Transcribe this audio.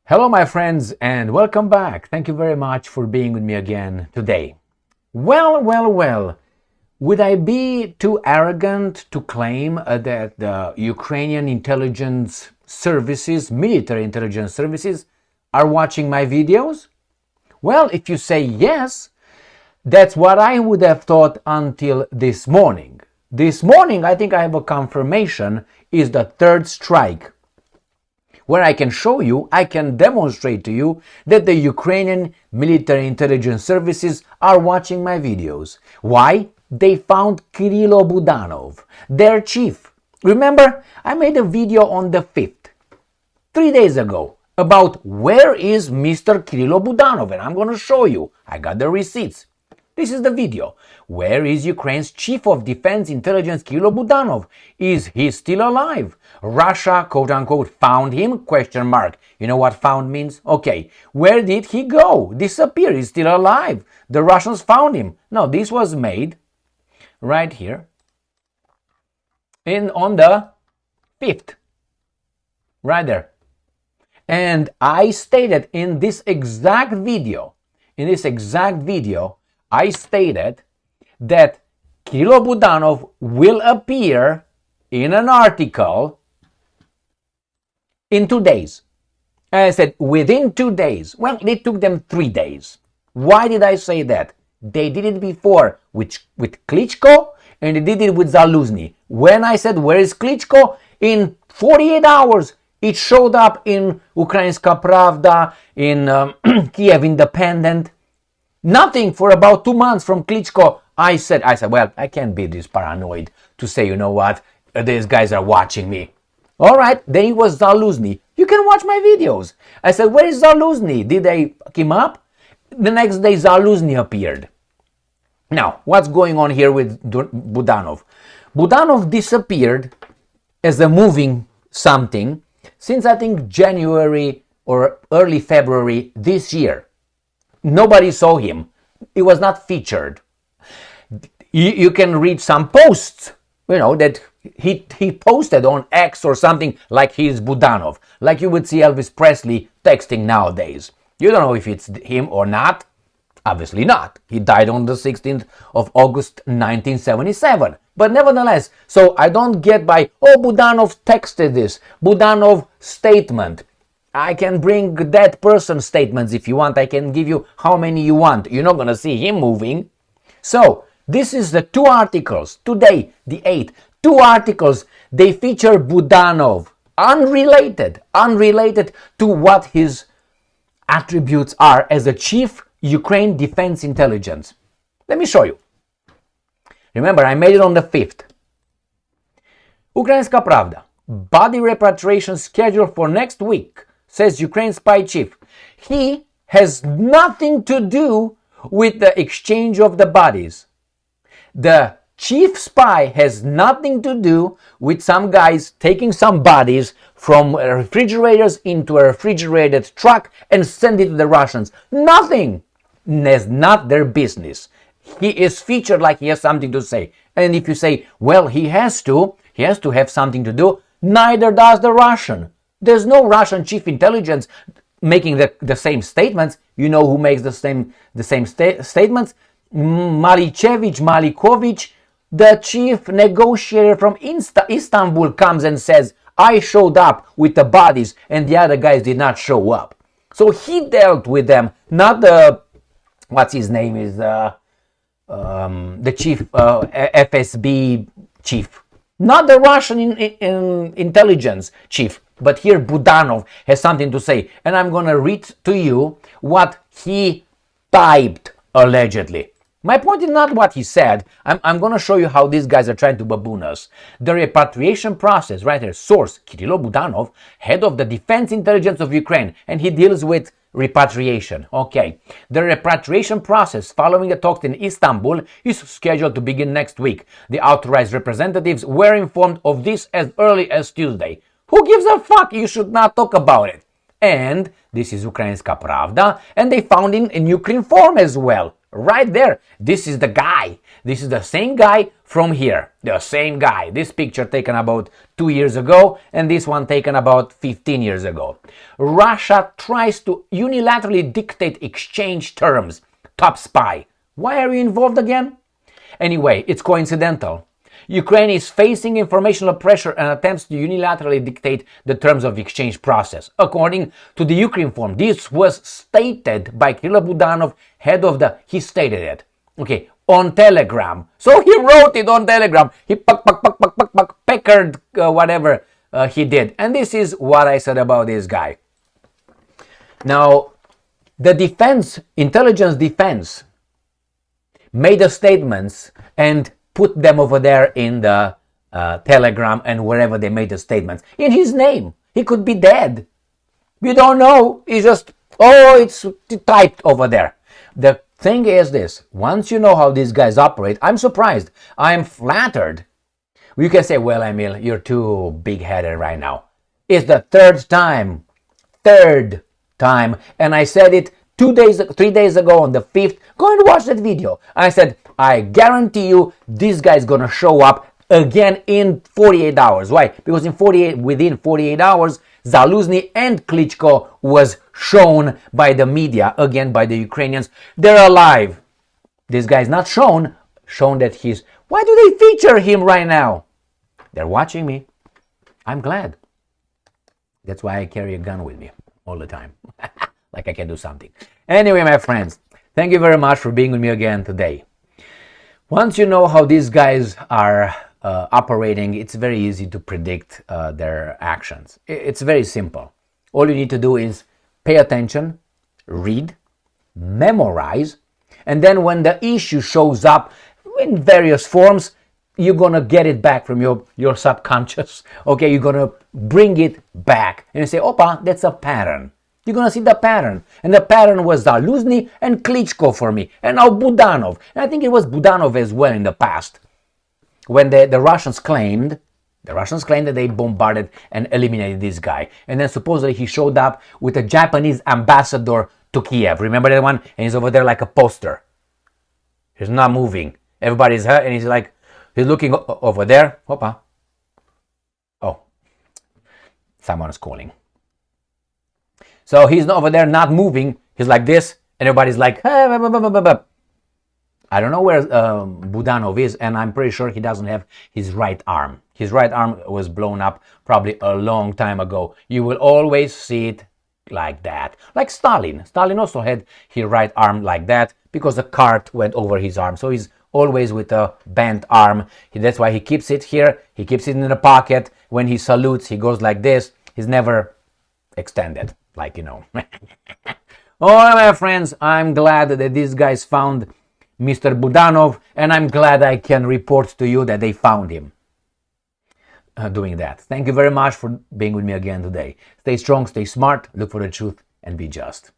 Hello, my friends, and welcome back. Thank you very much for being with me again today. Well. Would I be too arrogant to claim that the Ukrainian intelligence services, military intelligence services, are watching my videos? Well, if you say yes, that's what I would have thought until this morning. This morning, I think I have a confirmation, is the third strike, where I can show you, I can demonstrate to you that the Ukrainian military intelligence services are watching my videos. Why? They found Kyrylo Budanov, their chief. Remember, I made a video on the 5th, 3 days ago, about where is Mr. Kyrylo Budanov, and I'm going to show you. I got the receipts. This is the video. Where is Ukraine's Chief of Defense Intelligence Kyrylo Budanov? Is he still alive? Russia, quote-unquote, found him? Question mark. You know what found means? Okay. Where did he go? Disappear. He's still alive. The Russians found him. No, this was made right here on the 5th. Right there. And I stated in this exact video, I stated that Kyrylo Budanov will appear in an article in 2 days. And I said within 2 days. Well, it took them 3 days. Why did I say that? They did it before with Klitschko, and they did it with Zaluzny. When I said where is Klitschko, in 48 hours it showed up in Ukrainska Pravda, in Kiev Independent. Nothing for about 2 months from Klitschko. I said, well, I can't be this paranoid to say, you know what, these guys are watching me. All right, then it was Zaluzny. You can watch my videos. I said, where is Zaluzny? Did they pick him up? The next day, Zaluzny appeared. Now, what's going on here with Budanov? Budanov disappeared as a moving something since I think January or early February this year. Nobody saw him. It was not featured. You can read some posts, that he posted on X or something like he's Budanov, like you would see Elvis Presley texting nowadays. You don't know if it's him or not. Obviously not. He died on the 16th of August 1977. But nevertheless, so I don't get by, Budanov texted this, Budanov statement. I can bring that person's statements if you want. I can give you how many you want. You're not going to see him moving. So, this is the 2 articles. Today, the 8th. 2 articles. They feature Budanov. Unrelated to what his attributes are as a chief Ukraine Defense Intelligence. Let me show you. Remember, I made it on the 5th. Ukrainska Pravda. Body repatriation scheduled for next week, says Ukraine spy chief. He has nothing to do with the exchange of the bodies. The chief spy has nothing to do with some guys taking some bodies from refrigerators into a refrigerated truck and send it to the Russians. Nothing. That's not their business. He is featured like he has something to say. And if you say, well, he has to have something to do, neither does the Russian. There's no Russian chief intelligence making the same statements. You know who makes the same statements? Malikovich, the chief negotiator from Istanbul, comes and says, I showed up with the bodies and the other guys did not show up. So he dealt with them, not the, what's his name is, the chief, FSB chief. Not the Russian intelligence chief, but here Budanov has something to say. And I'm going to read to you what he typed, allegedly. My point is not what he said. I'm going to show you how these guys are trying to baboon us. The repatriation process, right here, source, Kyrylo Budanov, head of the Defense Intelligence of Ukraine, and he deals with repatriation. Okay. The repatriation process following the talks in Istanbul is scheduled to begin next week. The authorized representatives were informed of this as early as Tuesday. Who gives a fuck? You should not talk about it. And this is Ukrainska Pravda, and they found him in Ukraine form as well. Right there. This is the guy. This is the same guy from here. The same guy. This picture taken about 2 years ago and this one taken about 15 years ago. Russia tries to unilaterally dictate exchange terms. Top spy. Why are you involved again? Anyway, it's coincidental. Ukraine is facing informational pressure and attempts to unilaterally dictate the terms of the exchange process. According to the Ukrinform, this was stated by Kyrylo Budanov, head of the... He stated it. Okay, on Telegram. So he wrote it on Telegram. He peckered whatever he did. And this is what I said about this guy. Now, the defense, intelligence defense, made the statements and put them over there in the Telegram and wherever they made the statements. In his name. He could be dead. We don't know. It's just, oh, it's typed over there. The thing is this. Once you know how these guys operate, I'm surprised. I'm flattered. You can say, well, Emil, you're too big-headed right now. It's the third time. And I said it 3 days ago on the 5th. Go and watch that video. I said, I guarantee you this guy's gonna show up again in 48 hours. Why? Because within 48 hours, Zaluzny and Klitschko was shown by the media, again by the Ukrainians. They're alive. This guy's not shown that he's... Why do they feature him right now? They're watching me. I'm glad. That's why I carry a gun with me all the time. Like I can do something. Anyway, my friends, thank you very much for being with me again today. Once you know how these guys are operating, it's very easy to predict their actions. It's very simple. All you need to do is pay attention, read, memorize, and then when the issue shows up in various forms, you're going to get it back from your subconscious. Okay, you're going to bring it back. And you say, opa, that's a pattern. You're going to see the pattern. And the pattern was Zaluzny and Klitschko for me. And now Budanov. And I think it was Budanov as well in the past. When the Russians claimed that they bombarded and eliminated this guy. And then supposedly he showed up with a Japanese ambassador to Kiev. Remember that one? And he's over there like a poster. He's not moving. Everybody's hurt and he's looking over there. Opa. Oh. Someone's calling. So he's over there not moving. He's like this. And everybody's like, hey, I don't know where Budanov is. And I'm pretty sure he doesn't have his right arm. His right arm was blown up probably a long time ago. You will always see it like that. Like Stalin. Stalin also had his right arm like that because a cart went over his arm. So he's always with a bent arm. That's why he keeps it here. He keeps it in the pocket. When he salutes, he goes like this. He's never extended. Like, you know. All right, my friends, I'm glad that these guys found Mr. Budanov, and I'm glad I can report to you that they found him doing that. Thank you very much for being with me again today. Stay strong, stay smart, look for the truth, and be just.